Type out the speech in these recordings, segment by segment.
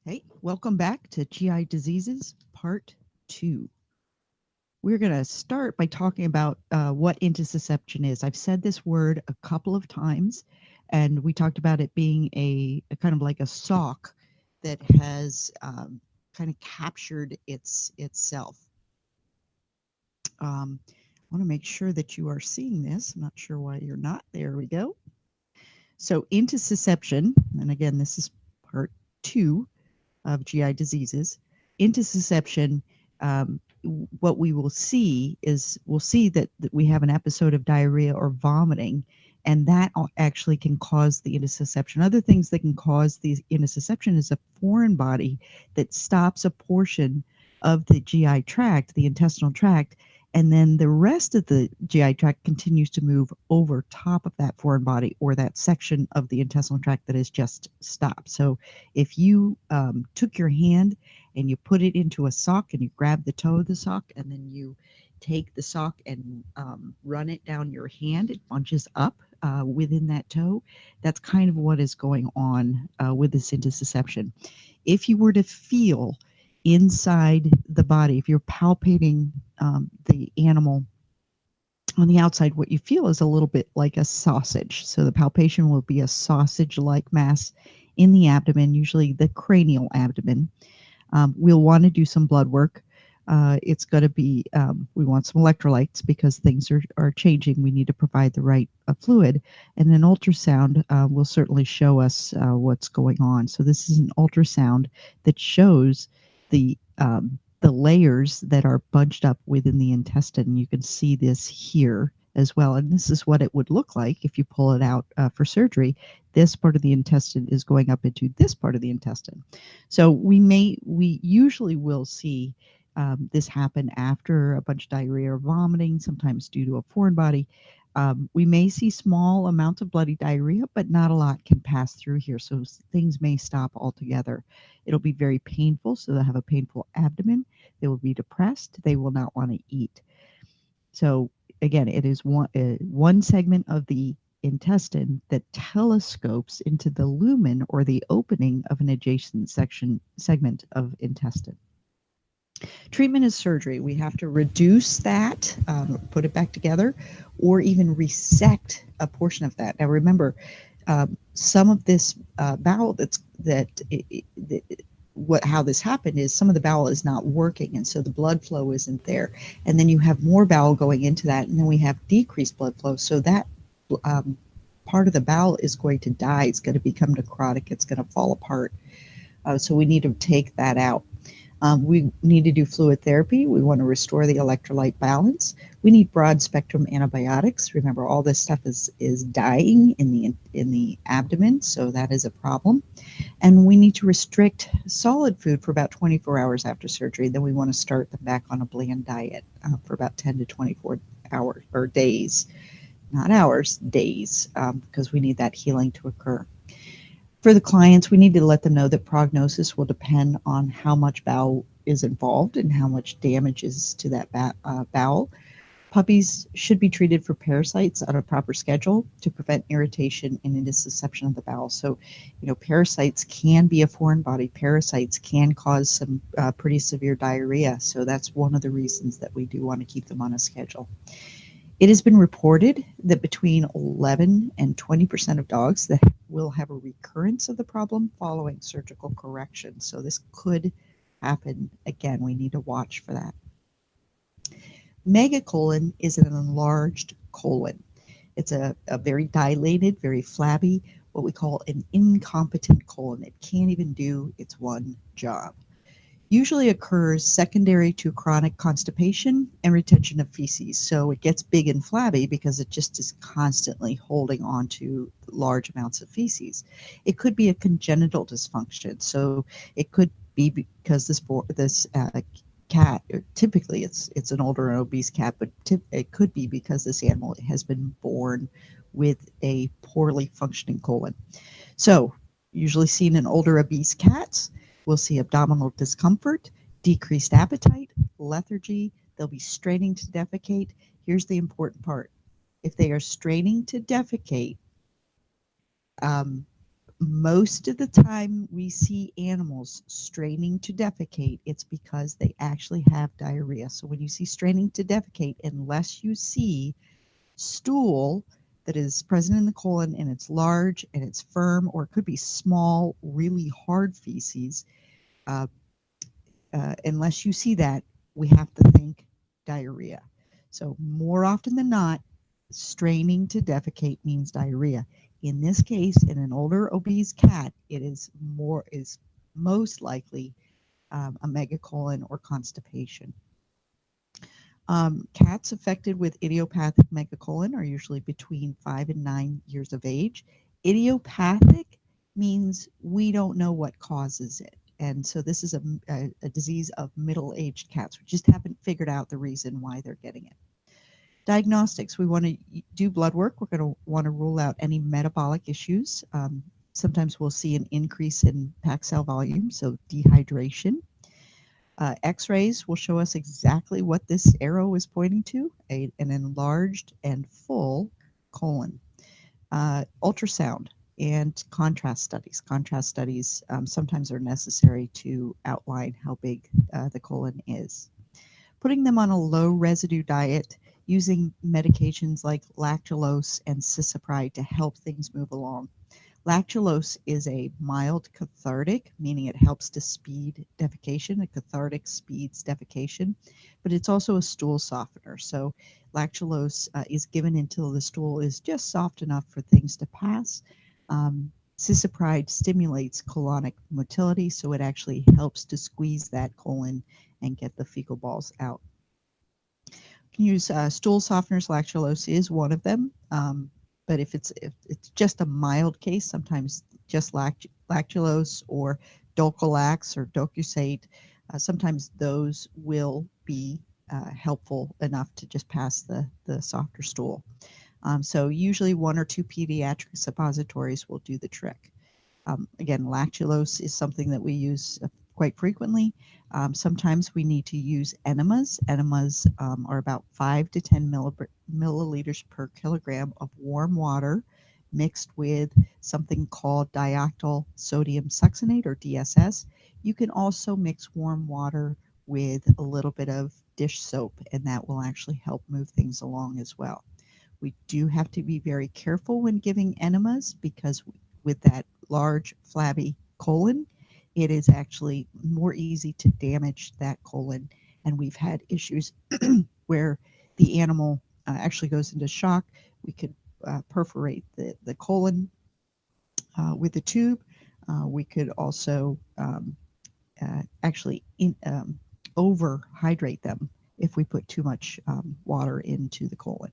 Hey, welcome back to GI Diseases Part 2. We're going to start by talking about what intussusception is. I've said this word a couple of times, and we talked about it being a kind of like a sock that has kind of captured itself. I want to make sure that you are seeing this. I'm not sure why you're not. There we go. So intussusception, and again, this is Part 2 of GI diseases. Intussusception, what we will see is we'll see that we have an episode of diarrhea or vomiting, and that actually can cause the intussusception. Other things that can cause the intussusception is a foreign body that stops a portion of the GI tract, the intestinal tract, and then the rest of the GI tract continues to move over top of that foreign body or that section of the intestinal tract that is just stopped. So if you took your hand and you put it into a sock and you grab the toe of the sock and then you take the sock and run it down your hand, it bunches up within that toe. That's kind of what is going on with this intussusception. If you were to feel inside the body, if you're palpating the animal on the outside, what you feel is a little bit like a sausage. So the palpation will be a sausage-like mass in the abdomen, usually the cranial abdomen. We'll want to do some blood work. It's going to be, we want some electrolytes because things are changing. We need to provide the right fluid. And an ultrasound will certainly show us what's going on. So this is an ultrasound that shows the layers that are bunched up within the intestine. You can see this here as well. And this is what it would look like if you pull it out for surgery. This part of the intestine is going up into this part of the intestine. So we usually will see this happen after a bunch of diarrhea or vomiting, sometimes due to a foreign body. We may see small amounts of bloody diarrhea, but not a lot can pass through here. So things may stop altogether. It'll be very painful. So they'll have a painful abdomen. They will be depressed. They will not want to eat. So again, it is one segment of the intestine that telescopes into the lumen or the opening of an adjacent segment of intestine. Treatment is surgery. We have to reduce that, put it back together, or even resect a portion of that. Now remember, some of this bowel how this happened is some of the bowel is not working, and so the blood flow isn't there. And then you have more bowel going into that, and then we have decreased blood flow. So that part of the bowel is going to die. It's going to become necrotic. It's going to fall apart. So we need to take that out. We need to do fluid therapy. We want to restore the electrolyte balance. We need broad spectrum antibiotics. Remember, all this stuff is dying in the abdomen, so that is a problem. And we need to restrict solid food for about 24 hours after surgery. Then we want to start them back on a bland diet for about 10 to 24 hours or days, not hours, days, because we need that healing to occur. For the clients, we need to let them know that prognosis will depend on how much bowel is involved and how much damage is to that bowel. Puppies should be treated for parasites on a proper schedule to prevent irritation and intussusception of the bowel. So, parasites can be a foreign body. Parasites can cause some pretty severe diarrhea. So that's one of the reasons that we do want to keep them on a schedule. It has been reported that between 11 and 20% of dogs that will have a recurrence of the problem following surgical correction. So this could happen again. We need to watch for that. Megacolon is an enlarged colon. It's a very dilated, very flabby, what we call an incompetent colon. It can't even do its one job. Usually occurs secondary to chronic constipation and retention of feces. So it gets big and flabby because it just is constantly holding on to large amounts of feces. It could be a congenital dysfunction. So it could be because this cat, typically it's an older and obese cat, but it could be because this animal has been born with a poorly functioning colon. So usually seen in older obese cats. We'll see abdominal discomfort, decreased appetite, lethargy. They'll be straining to defecate. Here's the important part. If they are straining to defecate, Most of the time we see animals straining to defecate, it's because they actually have diarrhea. So when you see straining to defecate, unless you see stool that is present in the colon and it's large and it's firm, or it could be small, really hard feces, uh, unless you see that, we have to think diarrhea. So more often than not, straining to defecate means diarrhea. In this case, in an older obese cat, it is most likely a megacolon or constipation. Cats affected with idiopathic megacolon are usually between 5 and 9 years of age. Idiopathic means we don't know what causes it. And so this is a disease of middle-aged cats. We just haven't figured out the reason why they're getting it. Diagnostics, we want to do blood work. We're going to want to rule out any metabolic issues. Sometimes we'll see an increase in pack cell volume, so dehydration. X-rays will show us exactly what this arrow is pointing to, an enlarged and full colon. Ultrasound and contrast studies. Contrast studies sometimes are necessary to outline how big the colon is. Putting them on a low residue diet, using medications like lactulose and cisapride to help things move along. Lactulose is a mild cathartic, meaning it helps to speed defecation. A cathartic speeds defecation, but it's also a stool softener. So lactulose is given until the stool is just soft enough for things to pass. Cisapride stimulates colonic motility, so it actually helps to squeeze that colon and get the fecal balls out. You can use stool softeners. Lactulose is one of them. But if it's just a mild case, sometimes just lactulose or Dulcolax or Docusate, sometimes those will be helpful enough to just pass the softer stool. So usually 1 or 2 pediatric suppositories will do the trick. Again, lactulose is something that we use quite frequently. Sometimes we need to use enemas. Enemas are about 5 to 10 milliliters per kilogram of warm water mixed with something called dialkyl sodium succinate, or DSS. You can also mix warm water with a little bit of dish soap, and that will actually help move things along as well. We do have to be very careful when giving enemas, because with that large flabby colon, it is actually more easy to damage that colon. And we've had issues where the animal actually goes into shock. We could perforate the colon with the tube. We could also actually overhydrate them if we put too much water into the colon.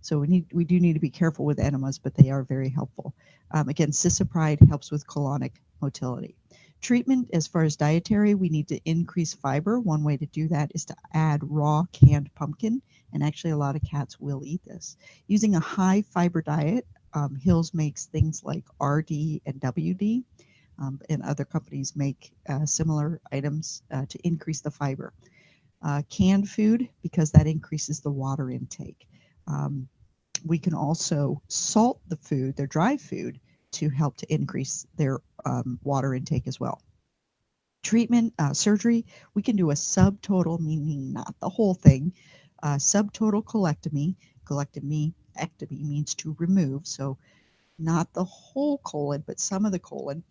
So we do need to be careful with enemas, but they are very helpful. Again, cisapride helps with colonic motility. Treatment, as far as dietary, we need to increase fiber. One way to do that is to add raw canned pumpkin, and actually a lot of cats will eat this. Using a high fiber diet, Hills makes things like RD and WD, and other companies make similar items to increase the fiber. Canned food, because that increases the water intake. We can also salt the food, their dry food, to help to increase their water intake as well. Treatment, surgery, we can do a subtotal, meaning not the whole thing, subtotal colectomy. Ectomy means to remove, so not the whole colon, but some of the colon,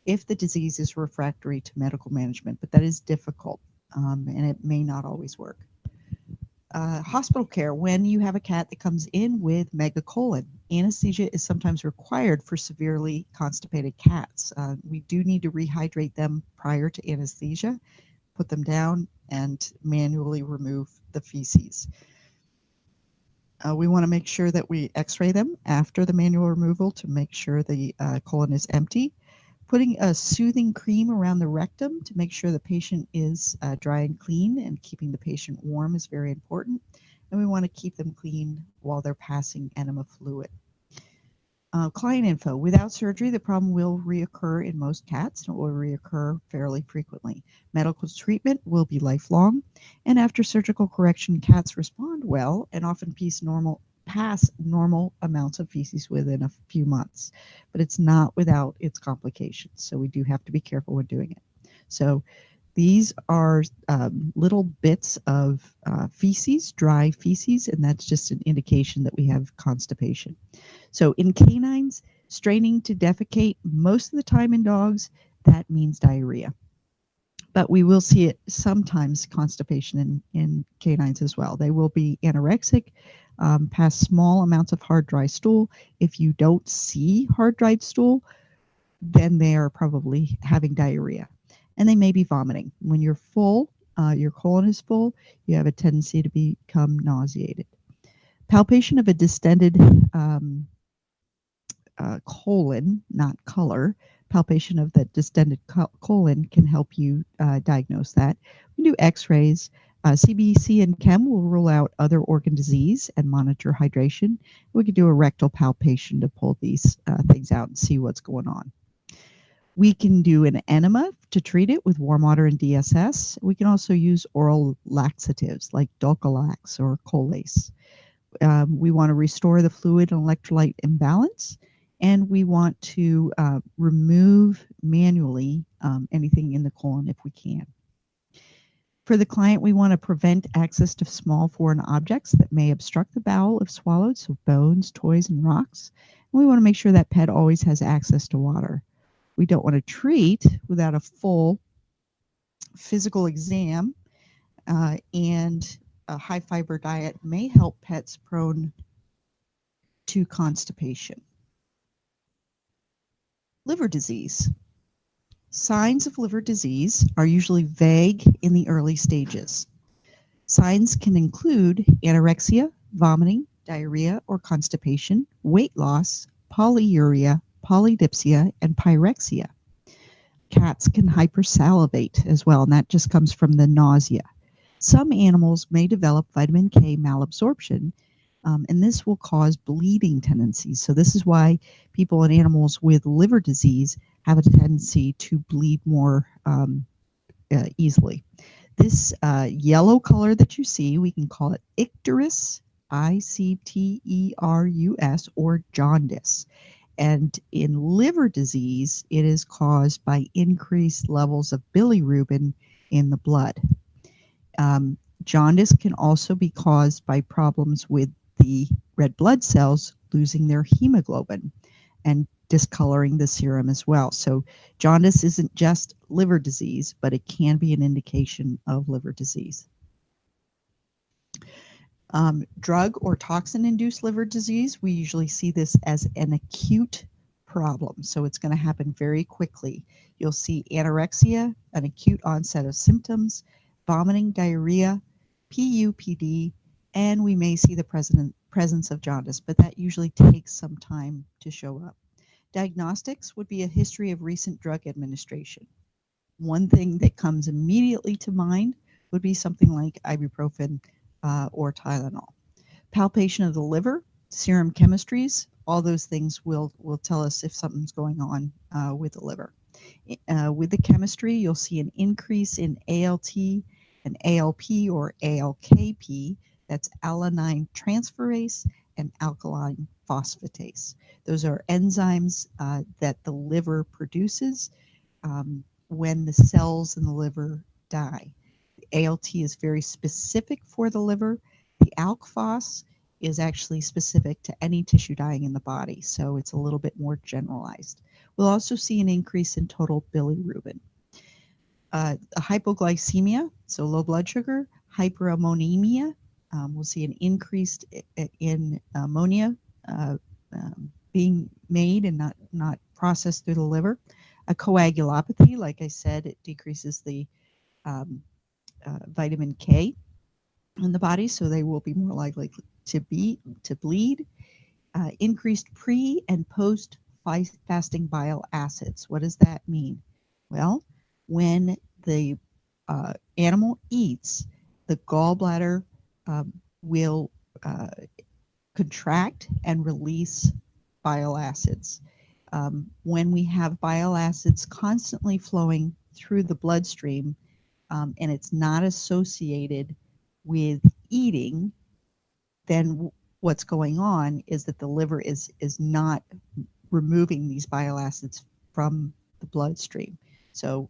if the disease is refractory to medical management, but that is difficult, and it may not always work. Hospital care, when you have a cat that comes in with megacolon, anesthesia is sometimes required for severely constipated cats. We do need to rehydrate them prior to anesthesia, put them down, and manually remove the feces. We want to make sure that we x-ray them after the manual removal to make sure the colon is empty. Putting a soothing cream around the rectum to make sure the patient is dry and clean, and keeping the patient warm is very important. And we want to keep them clean while they're passing enema fluid. Client info. Without surgery, the problem will reoccur in most cats, and it will reoccur fairly frequently. Medical treatment will be lifelong, and after surgical correction, cats respond well and often pass normal amounts of feces within a few months, but it's not without its complications. So we do have to be careful when doing it. So these are little bits of feces, dry feces, and that's just an indication that we have constipation. So in canines, straining to defecate, most of the time in dogs, that means diarrhea. But we will see it sometimes, constipation in canines as well. They will be anorexic, pass small amounts of hard, dry stool. If you don't see hard, dried stool, then they are probably having diarrhea. And they may be vomiting. When you're full, your colon is full, you have a tendency to become nauseated. Palpation of a distended colon, not color. Palpation of the distended colon can help you diagnose that. We do x-rays. CBC and chem will rule out other organ disease and monitor hydration. We could do a rectal palpation to pull these things out and see what's going on. We can do an enema to treat it with warm water and DSS. We can also use oral laxatives like Dulcolax or Colace. We want to restore the fluid and electrolyte imbalance, and we want to remove manually anything in the colon if we can. For the client, we want to prevent access to small foreign objects that may obstruct the bowel if swallowed, so bones, toys, and rocks. And we want to make sure that pet always has access to water. We don't want to treat without a full physical exam, and a high fiber diet may help pets prone to constipation. Liver disease. Signs of liver disease are usually vague in the early stages. Signs can include anorexia, vomiting, diarrhea or constipation, weight loss, polyuria, polydipsia, and pyrexia. Cats can hypersalivate as well, and that just comes from the nausea. Some animals may develop vitamin K malabsorption, and this will cause bleeding tendencies. So this is why people and animals with liver disease have a tendency to bleed more easily. This yellow color that you see, we can call it icterus, ICTERUS, or jaundice. And in liver disease, it is caused by increased levels of bilirubin in the blood. Jaundice can also be caused by problems with the red blood cells losing their hemoglobin and discoloring the serum as well. So jaundice isn't just liver disease, but it can be an indication of liver disease. Drug or toxin-induced liver disease, we usually see this as an acute problem. So it's going to happen very quickly. You'll see anorexia, an acute onset of symptoms, vomiting, diarrhea, PUPD, and we may see the presence of jaundice, but that usually takes some time to show up. Diagnostics would be a history of recent drug administration. One thing that comes immediately to mind would be something like ibuprofen or Tylenol. Palpation of the liver, serum chemistries, all those things will tell us if something's going on with the liver. With the chemistry, you'll see an increase in ALT and ALP or ALKP, that's alanine transferase and alkaline phosphatase. Those are enzymes that the liver produces when the cells in the liver die. The ALT is very specific for the liver. The ALK phos is actually specific to any tissue dying in the body, so it's a little bit more generalized. We'll also see an increase in total bilirubin. Hypoglycemia, so low blood sugar, hyperammonemia, we'll see an increase in ammonia being made and not processed through the liver. A coagulopathy, like I said, it decreases the vitamin K in the body, so they will be more likely to bleed. Increased pre and post fasting bile acids. What does that mean? Well, when the animal eats, the gallbladder will contract and release bile acids. When we have bile acids constantly flowing through the bloodstream and it's not associated with eating, then what's going on is that the liver is not removing these bile acids from the bloodstream. So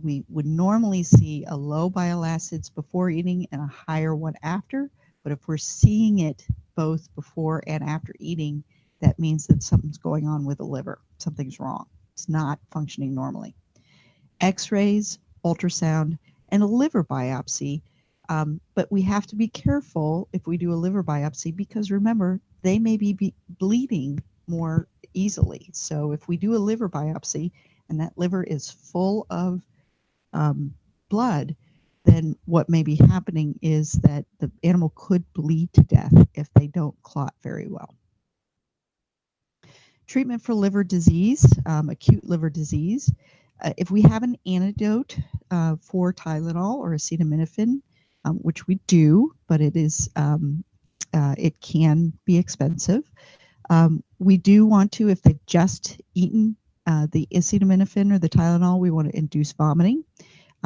we would normally see a low bile acids before eating and a higher one after. But if we're seeing it both before and after eating, that means that something's going on with the liver. Something's wrong. It's not functioning normally. X-rays, ultrasound, and a liver biopsy. But we have to be careful if we do a liver biopsy because remember, they may be bleeding more easily. So if we do a liver biopsy and that liver is full of blood, then what may be happening is that the animal could bleed to death if they don't clot very well. Treatment for liver disease, acute liver disease. If we have an antidote for Tylenol or acetaminophen, which we do, but it can be expensive. We do want to, if they've just eaten the acetaminophen or the Tylenol, we want to induce vomiting.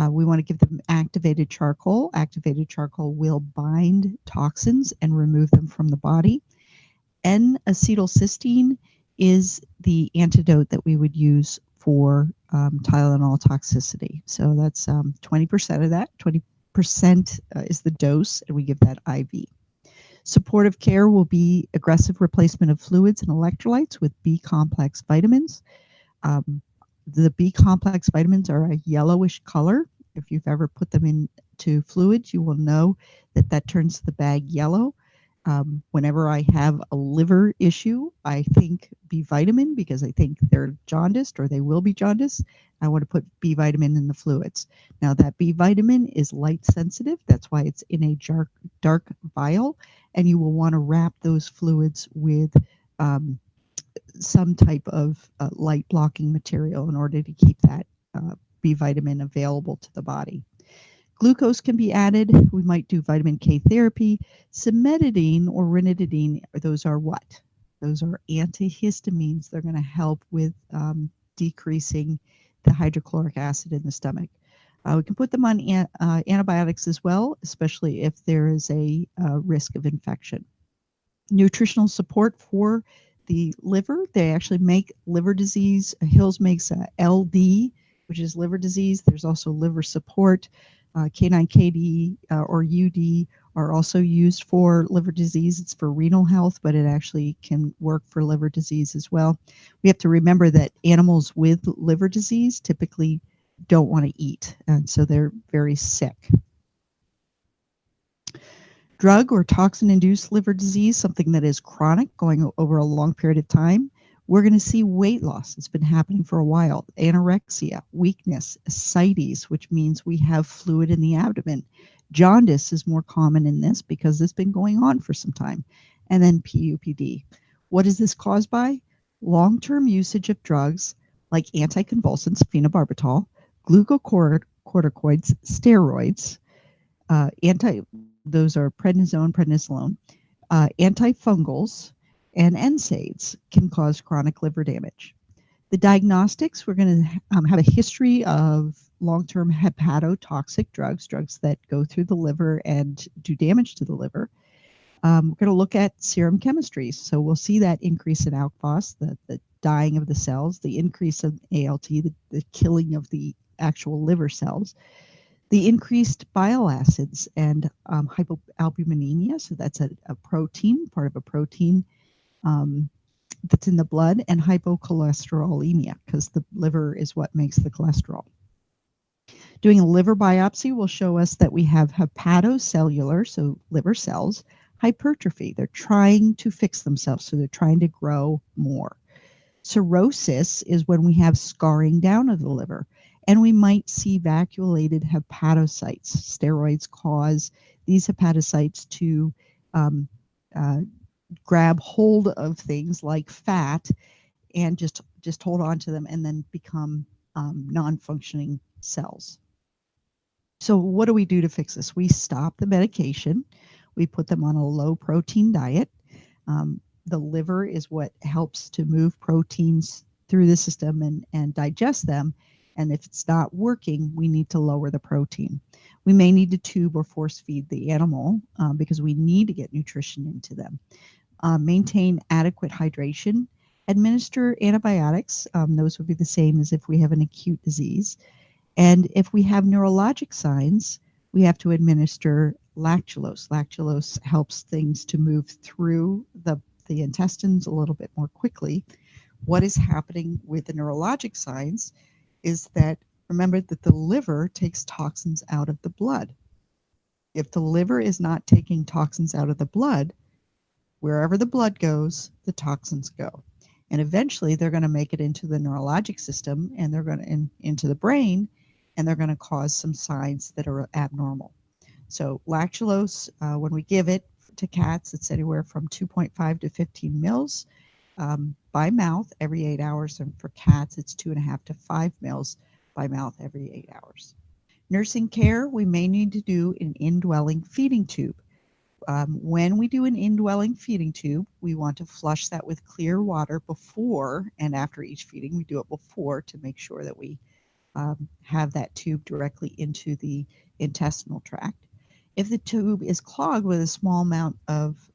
We want to give them activated charcoal. Activated charcoal will bind toxins and remove them from the body. N-acetylcysteine is the antidote that we would use for Tylenol toxicity. So that's 20% of that. 20% is the dose, and we give that IV. Supportive care will be aggressive replacement of fluids and electrolytes with B-complex vitamins. The B-complex vitamins are a yellowish color. If you've ever put them into fluids, you will know that that turns the bag yellow. Whenever I have a liver issue, I think B vitamin because I think they're jaundiced or they will be jaundiced. I want to put B vitamin in the fluids. Now that B vitamin is light sensitive. That's why it's in a dark vial, and you will want to wrap those fluids with some type of light blocking material in order to keep that B vitamin available to the body. Glucose can be added. We might do vitamin K therapy. Cimetidine or ranitidine, those are what? Those are antihistamines. They're going to help with decreasing the hydrochloric acid in the stomach. We can put them on antibiotics as well, especially if there is a risk of infection. Nutritional support for the liver. They actually make liver disease. Hills makes LD, which is liver disease. There's also liver support. Canine KD or UD are also used for liver disease. It's for renal health, but it actually can work for liver disease as well. We have to remember that animals with liver disease typically don't want to eat, and so they're very sick. Drug or toxin-induced liver disease, something that is chronic, going over a long period of time. We're going to see weight loss. It's been happening for a while. Anorexia, weakness, ascites, which means we have fluid in the abdomen. Jaundice is more common in this because it's been going on for some time. And then PUPD. What is this caused by? Long-term usage of drugs like anticonvulsants, phenobarbital, glucocorticoids, steroids, those are prednisolone, antifungals, and NSAIDs can cause chronic liver damage. The diagnostics, we're going to have a history of long-term hepatotoxic drugs that go through the liver and do damage to the liver. We're going to look at serum chemistries. So we'll see that increase in alk phos, the dying of the cells, the increase of ALT, the killing of the actual liver cells, the increased bile acids and hypoalbuminemia. So that's a protein, part of a protein that's in the blood, and hypocholesterolemia because the liver is what makes the cholesterol. Doing a liver biopsy will show us that we have hepatocellular, so liver cells, hypertrophy. They're trying to fix themselves, so they're trying to grow more. Cirrhosis is when we have scarring down of the liver, and we might see vacuolated hepatocytes. Steroids cause these hepatocytes to grab hold of things like fat and just hold on to them and then become non-functioning cells. So what do we do to fix this? We stop the medication. We put them on a low protein diet. The liver is what helps to move proteins through the system and digest them. And if it's not working, we need to lower the protein. We may need to tube or force feed the animal because we need to get nutrition into them. maintain adequate hydration, administer antibiotics. Those would be the same as if we have an acute disease. And if we have neurologic signs, we have to administer lactulose. Lactulose helps things to move through the intestines a little bit more quickly. What is happening with the neurologic signs is that, remember that the liver takes toxins out of the blood. If the liver is not taking toxins out of the blood, wherever the blood goes, the toxins go. And eventually they're going to make it into the neurologic system, and they're going to into the brain, and they're going to cause some signs that are abnormal. So lactulose, when we give it to cats, it's anywhere from 2.5 to 15 mils by mouth every 8 hours. And for cats, it's 2.5 to 5 mils by mouth every 8 hours. Nursing care, we may need to do an indwelling feeding tube. When we do an indwelling feeding tube, we want to flush that with clear water before and after each feeding. We do it before to make sure that we have that tube directly into the intestinal tract. If the tube is clogged with a small amount of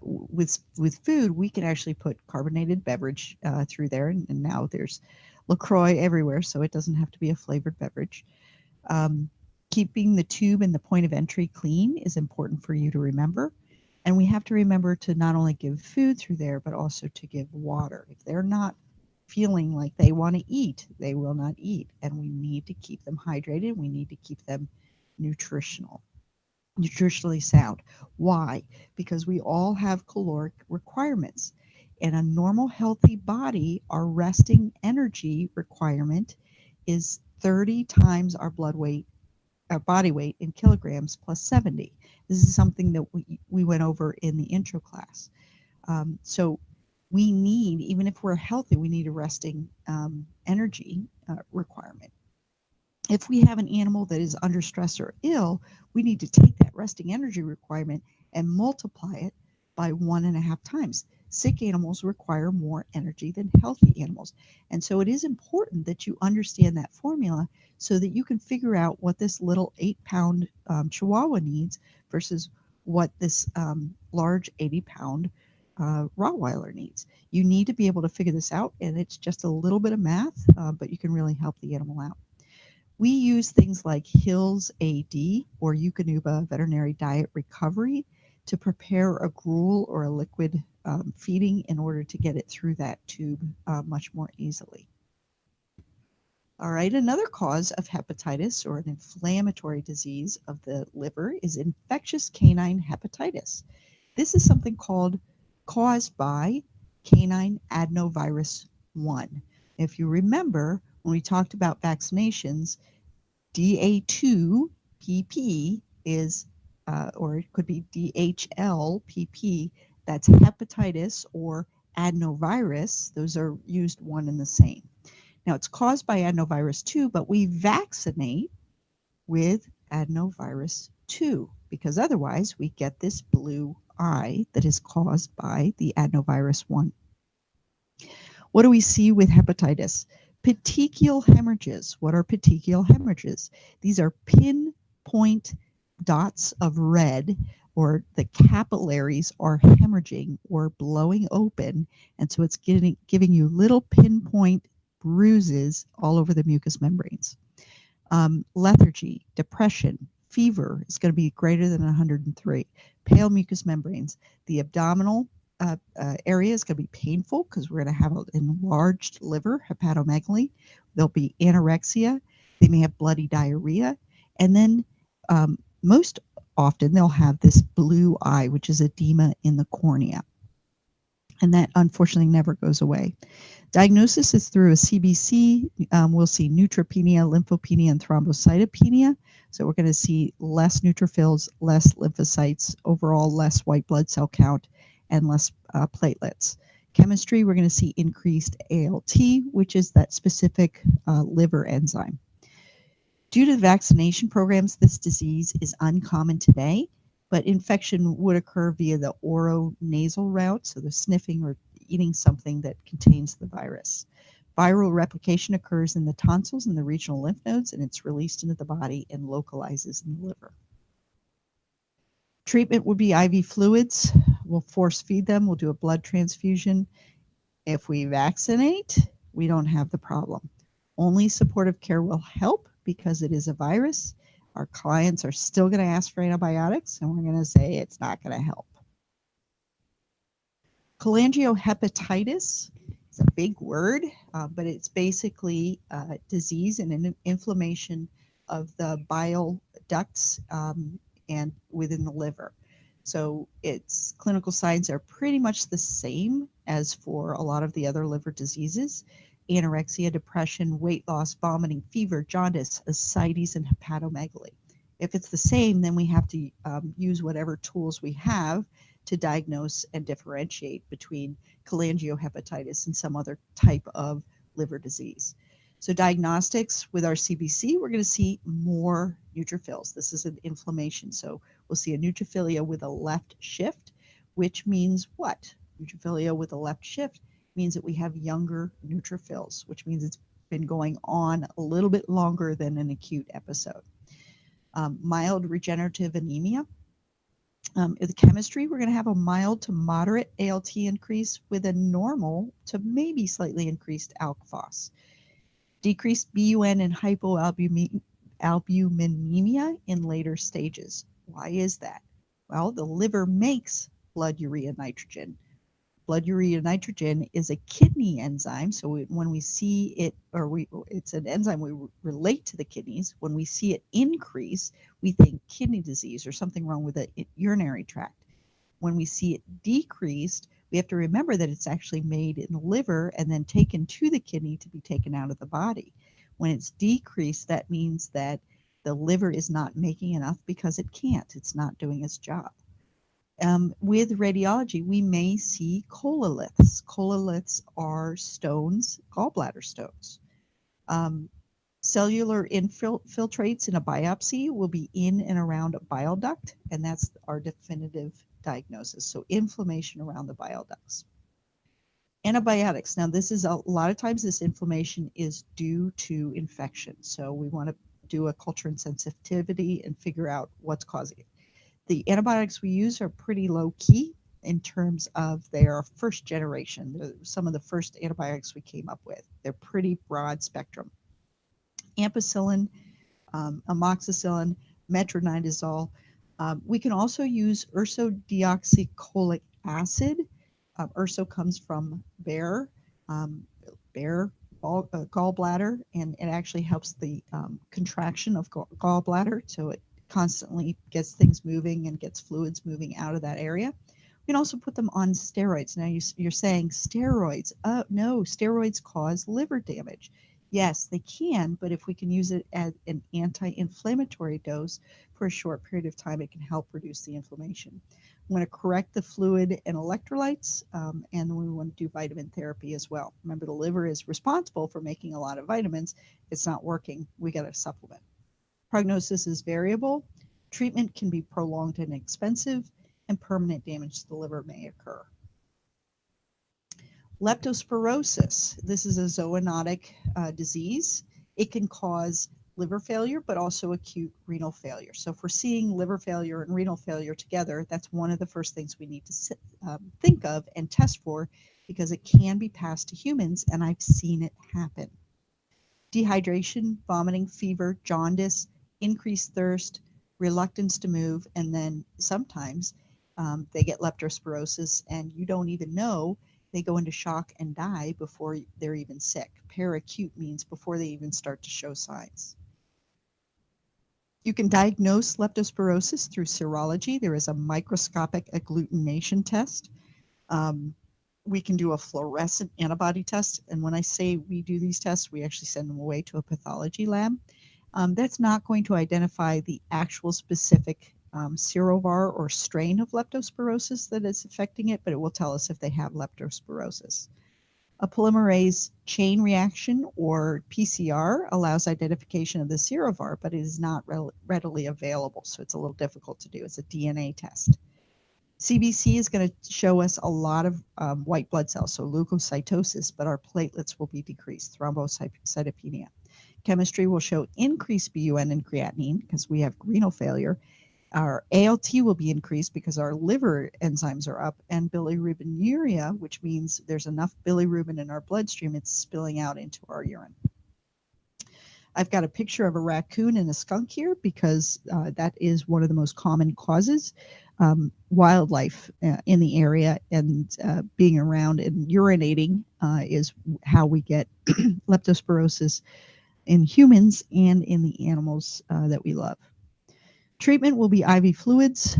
with food, we can actually put carbonated beverage through there, and now there's LaCroix everywhere, so it doesn't have to be a flavored beverage. Keeping the tube and the point of entry clean is important for you to remember. And we have to remember to not only give food through there, but also to give water. If they're not feeling like they want to eat, they will not eat. And we need to keep them hydrated. We need to keep them nutritionally sound. Why? Because we all have caloric requirements. In a normal, healthy body, our resting energy requirement is 30 times our body weight in kilograms plus 70. This is something that we went over in the intro class. So we need, even if we're healthy, we need a resting energy requirement. If we have an animal that is under stress or ill, we need to take that resting energy requirement and multiply it by 1.5 times. Sick animals require more energy than healthy animals. And so it is important that you understand that formula so that you can figure out what this little 8-pound Chihuahua needs versus what this large 80-pound Rottweiler needs. You need to be able to figure this out, and it's just a little bit of math, but you can really help the animal out. We use things like Hill's AD or Eukanuba Veterinary Diet Recovery to prepare a gruel or a liquid feeding in order to get it through that tube much more easily. All right, another cause of hepatitis or an inflammatory disease of the liver is infectious canine hepatitis. This is something caused by canine adenovirus 1. If you remember, when we talked about vaccinations, DA2PP is, or it could be DHLPP, that's hepatitis or adenovirus. Those are used one and the same. Now, it's caused by adenovirus 2, but we vaccinate with adenovirus 2 because otherwise we get this blue eye that is caused by the adenovirus 1. What do we see with hepatitis? Petechial hemorrhages. What are petechial hemorrhages? These are pinpoint dots of red, or the capillaries are hemorrhaging or blowing open, and so it's giving you little pinpoint bruises all over the mucous membranes. Lethargy, depression, fever is going to be greater than 103. Pale mucous membranes. The abdominal area is going to be painful because we're going to have an enlarged liver, hepatomegaly. There'll be anorexia. They may have bloody diarrhea. And then most often they'll have this blue eye, which is edema in the cornea. And that unfortunately never goes away. Diagnosis is through a CBC. We'll see neutropenia, lymphopenia, and thrombocytopenia. So we're going to see less neutrophils, less lymphocytes, overall less white blood cell count, and less platelets. Chemistry, we're going to see increased ALT, which is that specific liver enzyme. Due to the vaccination programs, this disease is uncommon today, but infection would occur via the oronasal route, so the sniffing or eating something that contains the virus. Viral replication occurs in the tonsils and the regional lymph nodes, and it's released into the body and localizes in the liver. Treatment would be IV fluids. we'll force feed them. We'll do a blood transfusion. If we vaccinate, we don't have the problem. Only supportive care will help because it is a virus. Our clients are still going to ask for antibiotics, and we're going to say it's not going to help. Cholangiohepatitis is a big word, but it's basically disease and an inflammation of the bile ducts and within the liver. So its clinical signs are pretty much the same as for a lot of the other liver diseases: anorexia, depression, weight loss, vomiting, fever, jaundice, ascites, and hepatomegaly. If it's the same, then we have to use whatever tools we have to diagnose and differentiate between cholangiohepatitis and some other type of liver disease. So diagnostics with our CBC, we're going to see more neutrophils. This is an inflammation. So we'll see a neutrophilia with a left shift, which means what? Neutrophilia with a left shift means that we have younger neutrophils, which means it's been going on a little bit longer than an acute episode. Mild regenerative anemia. In the chemistry, we're going to have a mild to moderate ALT increase with a normal to maybe slightly increased alk phos. Decreased BUN and hypoalbuminemia in later stages. Why is that? Well, the liver makes blood urea nitrogen. Blood urea nitrogen is a kidney enzyme, so when we see it, it's an enzyme we relate to the kidneys. When we see it increase, we think kidney disease or something wrong with the urinary tract. When we see it decreased, we have to remember that it's actually made in the liver and then taken to the kidney to be taken out of the body. When it's decreased, that means that the liver is not making enough because it can't. It's not doing its job. With radiology, we may see cololiths. Cololiths are stones, gallbladder stones. Cellular infiltrates in a biopsy will be in and around a bile duct, and that's our definitive diagnosis. So inflammation around the bile ducts. Antibiotics. Now, this is a lot of times this inflammation is due to infection. So we want to do a culture and sensitivity and figure out what's causing it. The antibiotics we use are pretty low key in terms of their first generation. They're some of the first antibiotics we came up with. They're pretty broad spectrum. Ampicillin, amoxicillin, metronidazole. We can also use ursodeoxycholic acid. Urso comes from bear gallbladder, and it actually helps the contraction of gallbladder, so it constantly gets things moving and gets fluids moving out of that area. We can also put them on steroids. Now you're saying steroids. No, steroids cause liver damage. Yes, they can, but if we can use it as an anti-inflammatory dose for a short period of time, it can help reduce the inflammation. We want to correct the fluid and electrolytes, and then we want to do vitamin therapy as well. Remember, the liver is responsible for making a lot of vitamins. If it's not working, we got to supplement. Prognosis is variable. Treatment can be prolonged and expensive, and permanent damage to the liver may occur. Leptospirosis. This is a zoonotic disease. It can cause liver failure, but also acute renal failure. So if we're seeing liver failure and renal failure together, that's one of the first things we need to think of and test for, because it can be passed to humans, and I've seen it happen. Dehydration, vomiting, fever, jaundice, increased thirst, reluctance to move, and then sometimes they get leptospirosis and you don't even know. They go into shock and die before they're even sick. Peracute means before they even start to show signs. You can diagnose leptospirosis through serology. There is a microscopic agglutination test. We can do a fluorescent antibody test. And when I say we do these tests, we actually send them away to a pathology lab. That's not going to identify the actual specific serovar or strain of leptospirosis that is affecting it, but it will tell us if they have leptospirosis. A polymerase chain reaction, or PCR, allows identification of the serovar, but it is not readily available, so it's a little difficult to do. It's a DNA test. CBC is going to show us a lot of white blood cells, so leukocytosis, but our platelets will be decreased, thrombocytopenia. Chemistry will show increased BUN and creatinine because we have renal failure. Our ALT will be increased because our liver enzymes are up, and bilirubinuria, which means there's enough bilirubin in our bloodstream, it's spilling out into our urine. I've got a picture of a raccoon and a skunk here because that is one of the most common causes. Wildlife in the area and being around and urinating is how we get leptospirosis in humans and in the animals that we love. Treatment will be IV fluids.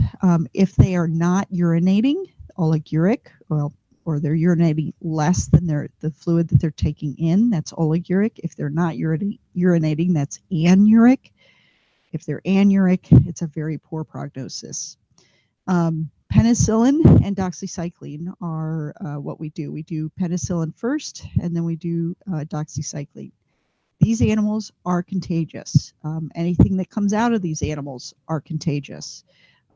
If they are not urinating, oliguric, or they're urinating less than the fluid that they're taking in, that's oliguric. If they're not urinating, that's anuric. If they're anuric, it's a very poor prognosis. Penicillin and doxycycline are what we do. We do penicillin first, and then we do doxycycline. These animals are contagious. Anything that comes out of these animals are contagious,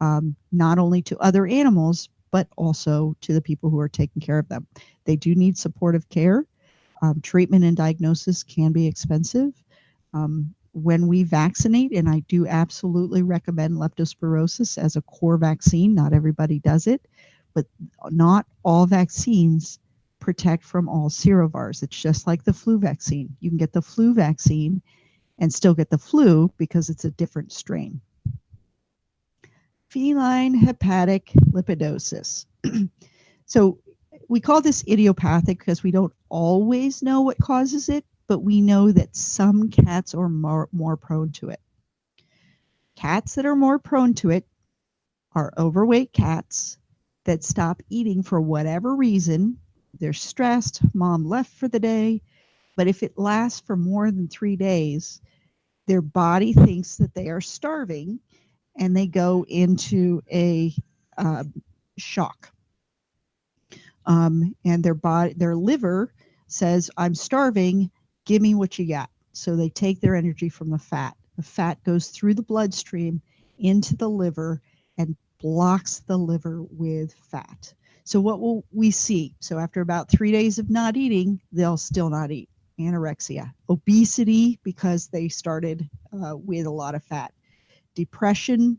not only to other animals, but also to the people who are taking care of them. They do need supportive care. Treatment and diagnosis can be expensive. When we vaccinate, and I do absolutely recommend leptospirosis as a core vaccine, not everybody does it, but not all vaccines protect from all serovars. It's just like the flu vaccine. You can get the flu vaccine and still get the flu because it's a different strain. Feline hepatic lipidosis. So we call this idiopathic because we don't always know what causes it, but we know that some cats are more prone to it. Cats that are more prone to it are overweight cats that stop eating for whatever reason. They're stressed, mom left for the day, but if it lasts for more than 3 days, their body thinks that they are starving and they go into a shock. And their liver says, I'm starving, give me what you got. So they take their energy from the fat. The fat goes through the bloodstream into the liver and blocks the liver with fat. So what will we see? So after about 3 days of not eating, they'll still not eat. Anorexia, obesity because they started with a lot of fat, depression,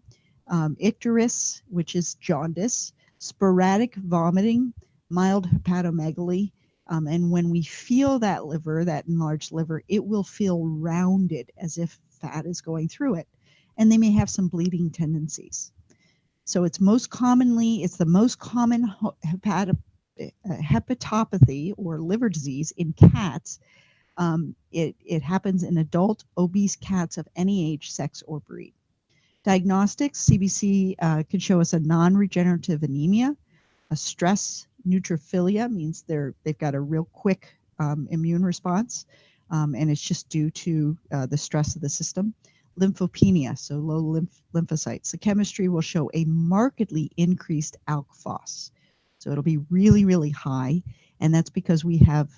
icterus, which is jaundice, sporadic vomiting, mild hepatomegaly. And when we feel that liver, that enlarged liver, it will feel rounded as if fat is going through it. And they may have some bleeding tendencies. So it's the most common hepatopathy or liver disease in cats. It happens in adult obese cats of any age, sex, or breed. Diagnostics, CBC can show us a non-regenerative anemia, a stress neutrophilia, means they've got a real quick immune response, and it's just due to the stress of the system. Lymphopenia, so low lymphocytes. The chemistry will show a markedly increased ALK phos. So it'll be really, really high, and that's because we have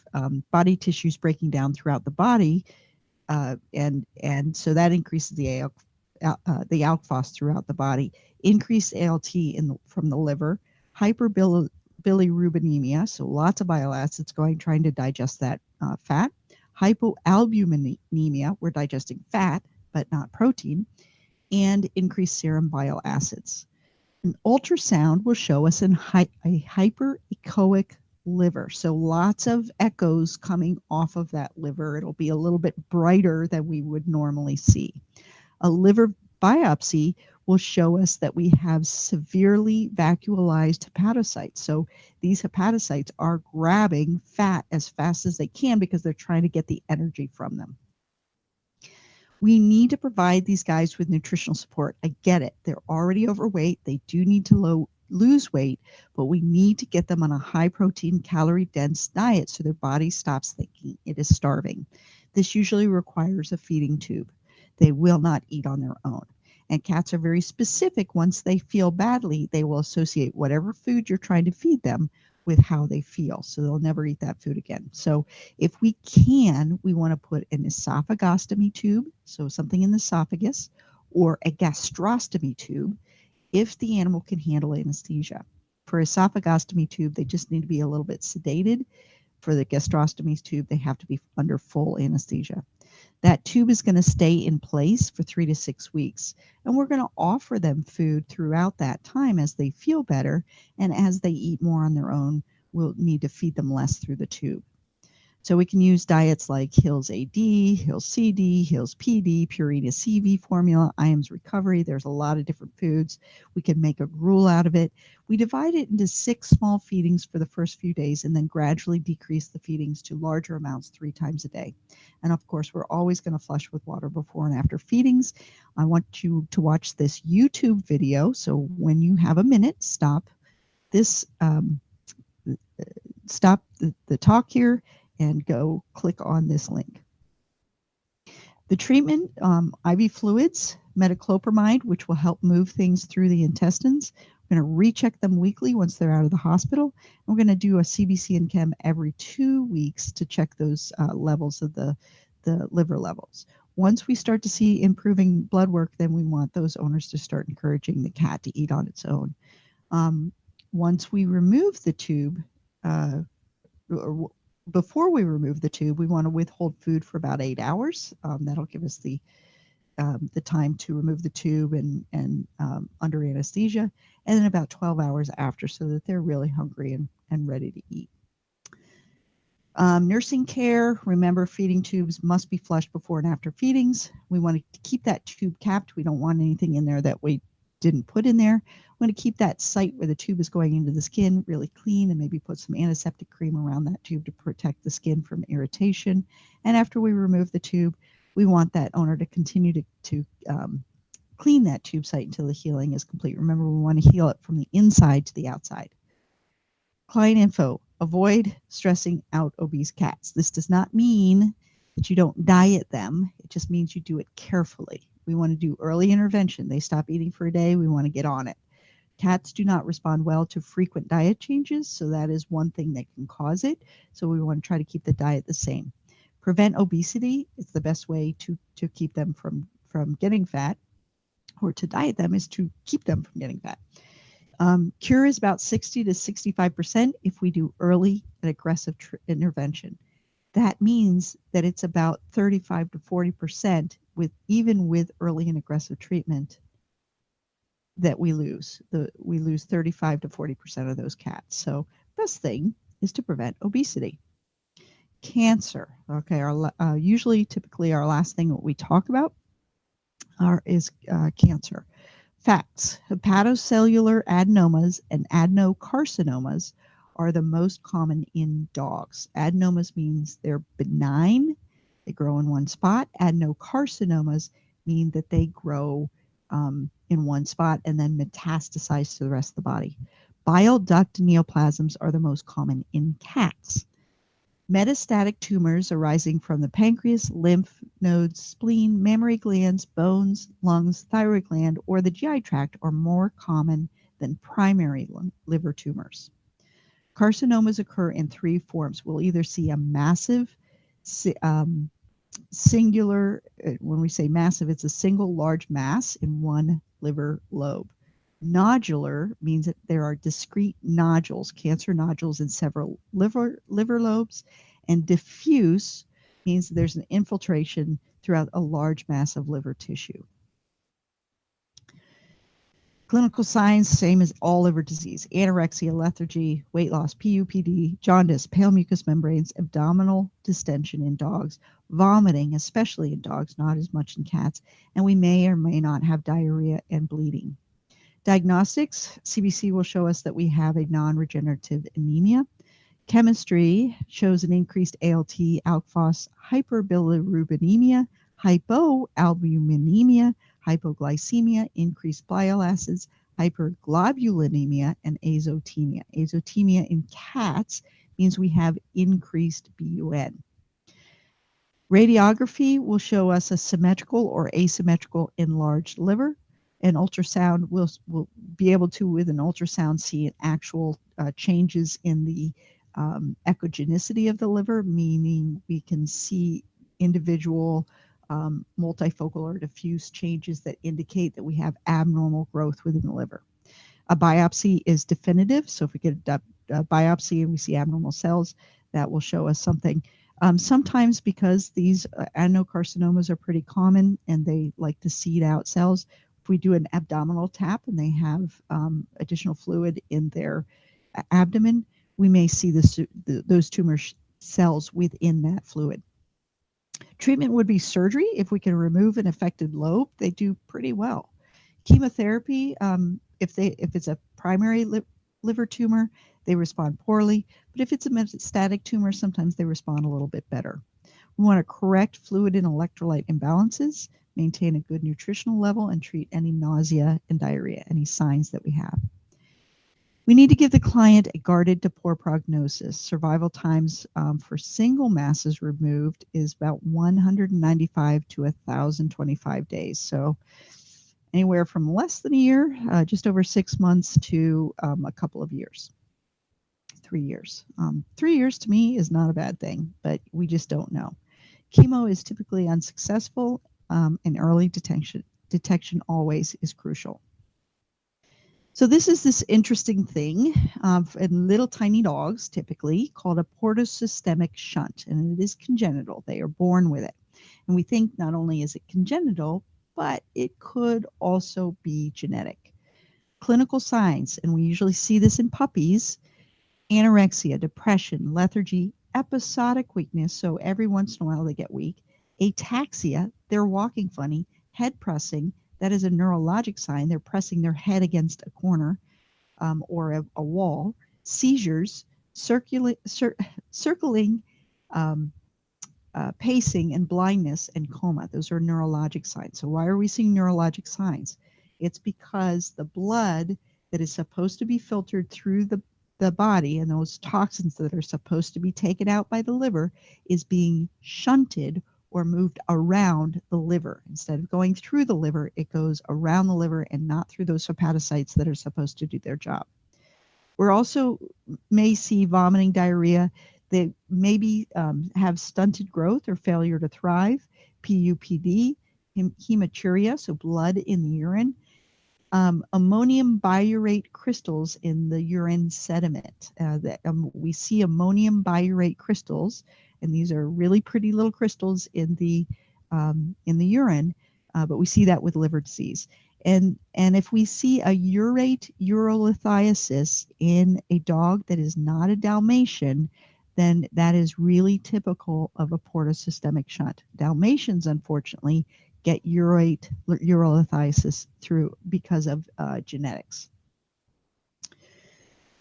body tissues breaking down throughout the body, and so that increases the ALK phos throughout the body. Increased ALT from the liver, hyperbilirubinemia, so lots of bile acids trying to digest that fat. Hypoalbuminemia, we're digesting fat, but not protein, and increased serum bile acids. An ultrasound will show us a hyperechoic liver. So lots of echoes coming off of that liver. It'll be a little bit brighter than we would normally see. A liver biopsy will show us that we have severely vacuolized hepatocytes. So these hepatocytes are grabbing fat as fast as they can because they're trying to get the energy from them. We need to provide these guys with nutritional support. I get it. They're already overweight. They do need to lose weight, but we need to get them on a high protein, calorie dense diet so their body stops thinking it is starving. This usually requires a feeding tube. They will not eat on their own. And cats are very specific. Once they feel badly, they will associate whatever food you're trying to feed them with how they feel. So they'll never eat that food again. So if we can, we want to put an esophagostomy tube, so something in the esophagus, or a gastrostomy tube if the animal can handle anesthesia. For esophagostomy tube, they just need to be a little bit sedated. For the gastrostomy tube, they have to be under full anesthesia. That tube is going to stay in place for 3 to 6 weeks, and we're going to offer them food throughout that time as they feel better, and as they eat more on their own, we'll need to feed them less through the tube. So we can use diets like Hills AD, Hills CD, Hills PD, Purina CV formula, IAMS Recovery. There's a lot of different foods. We can make a gruel out of it. We divide it into 6 small feedings for the first few days and then gradually decrease the feedings to larger amounts 3 times a day. And of course, we're always going to flush with water before and after feedings. I want you to watch this YouTube video. So when you have a minute, stop this, stop the talk here and go click on this link. The treatment, IV fluids, metoclopramide, which will help move things through the intestines. We're going to recheck them weekly once they're out of the hospital. We're going to do a CBC and chem every 2 weeks to check those levels of the liver levels. Once we start to see improving blood work, then we want those owners to start encouraging the cat to eat on its own. Once we remove the tube, before we remove the tube, we want to withhold food for about 8 hours. That'll give us the time to remove the tube and under anesthesia, and then about 12 hours after, so that they're really hungry and ready to eat. Nursing care, remember feeding tubes must be flushed before and after feedings. We want to keep that tube capped. We don't want anything in there that we didn't put in there. We want to keep that site where the tube is going into the skin really clean and maybe put some antiseptic cream around that tube to protect the skin from irritation. And after we remove the tube, we want that owner to continue to clean that tube site until the healing is complete. Remember, we want to heal it from the inside to the outside. Client info, avoid stressing out obese cats. This does not mean that you don't diet them. It just means you do it carefully. We want to do early intervention. They stop eating for a day, we want to get on it. Cats do not respond well to frequent diet changes, so that is one thing that can cause it. So we want to try to keep the diet the same. Prevent obesity is the best way to keep them from getting fat, or to diet them is to keep them from getting fat. Cure is about 60 to 65% if we do early and aggressive intervention. That means that it's about 35 to 40% even with early and aggressive treatment that we lose. We lose 35 to 40% of those cats. So best thing is to prevent obesity. Cancer. Okay, typically our last thing that we talk about is cancer. Facts: hepatocellular adenomas and adenocarcinomas are the most common in dogs. Adenomas means they're benign, they grow in one spot. Adenocarcinomas mean that they grow in one spot and then metastasize to the rest of the body. Bile duct neoplasms are the most common in cats. Metastatic tumors arising from the pancreas, lymph nodes, spleen, mammary glands, bones, lungs, thyroid gland, or the GI tract are more common than primary liver tumors. Carcinomas occur in 3 forms. We'll either see a massive singular, when we say massive, it's a single large mass in one liver lobe. Nodular means that there are discrete nodules, cancer nodules in several liver lobes, and diffuse means there's an infiltration throughout a large mass of liver tissue. Clinical signs, same as all liver disease: anorexia, lethargy, weight loss, PUPD, jaundice, pale mucous membranes, abdominal distension in dogs, vomiting, especially in dogs, not as much in cats, and we may or may not have diarrhea and bleeding. Diagnostics: CBC will show us that we have a non-regenerative anemia. Chemistry shows an increased ALT, ALK phos, hyperbilirubinemia, hypoalbuminemia, hypoglycemia, increased bile acids, hyperglobulinemia, and azotemia. Azotemia in cats means we have increased BUN. Radiography will show us a symmetrical or asymmetrical enlarged liver. An ultrasound will be able to, with an ultrasound, see actual changes in the echogenicity of the liver, meaning we can see individual multifocal or diffuse changes that indicate that we have abnormal growth within the liver. A biopsy is definitive, so if we get a biopsy and we see abnormal cells, that will show us something. Sometimes because these adenocarcinomas are pretty common and they like to seed out cells, if we do an abdominal tap and they have additional fluid in their abdomen, we may see those tumor cells within that fluid. Treatment would be surgery. If we can remove an affected lobe, they do pretty well. Chemotherapy, if it's a primary liver tumor, they respond poorly. But if it's a metastatic tumor, sometimes they respond a little bit better. We want to correct fluid and electrolyte imbalances, maintain a good nutritional level, and treat any nausea and diarrhea, any signs that we have. We need to give the client a guarded to poor prognosis. Survival times for single masses removed is about 195 to 1,025 days. So anywhere from less than a year, just over 6 months, to a couple of years, 3 years. 3 years to me is not a bad thing, but we just don't know. Chemo is typically unsuccessful, and early detection always is crucial. So this is this interesting thing in little tiny dogs, typically called a portosystemic shunt, and it is congenital. They are born with it. And we think not only is it congenital, but it could also be genetic. Clinical signs, and we usually see this in puppies: anorexia, depression, lethargy, episodic weakness, so every once in a while they get weak, ataxia, they're walking funny, head pressing, that is a neurologic sign, they're pressing their head against a corner or a wall, seizures, circling, pacing, and blindness, and coma. Those are neurologic signs. So why are we seeing neurologic signs? It's because the blood that is supposed to be filtered through the body, and those toxins that are supposed to be taken out by the liver, is being shunted or moved around the liver. Instead of going through the liver, it goes around the liver and not through those hepatocytes that are supposed to do their job. We're also may see vomiting, diarrhea. They maybe have stunted growth or failure to thrive, PUPD, hematuria, so blood in the urine, ammonium biurate crystals in the urine sediment. We see ammonium biurate crystals, and these are really pretty little crystals in the urine, but we see that with liver disease. And if we see a urate urolithiasis in a dog that is not a Dalmatian, then that is really typical of a portosystemic shunt. Dalmatians, unfortunately, get urate urolithiasis through because of genetics.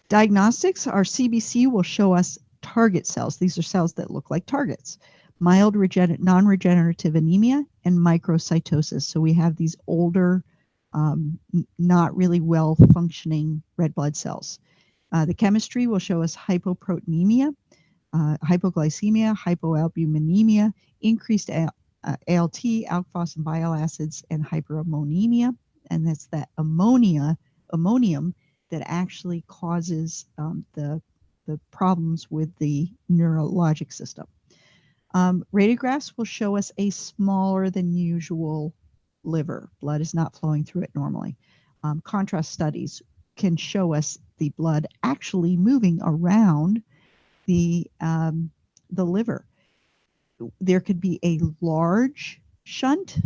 Diagnostics, our CBC will show us target cells. These are cells that look like targets. Mild non-regenerative anemia and microcytosis. So we have these older, not really well functioning red blood cells. The chemistry will show us hypoproteinemia, hypoglycemia, hypoalbuminemia, increased ALT, alkphos and bile acids, and hyperammonemia. And that's that ammonium that actually causes the problems with the neurologic system. Radiographs will show us a smaller than usual liver. Blood is not flowing through it normally. Contrast studies can show us the blood actually moving around the liver. There could be a large shunt,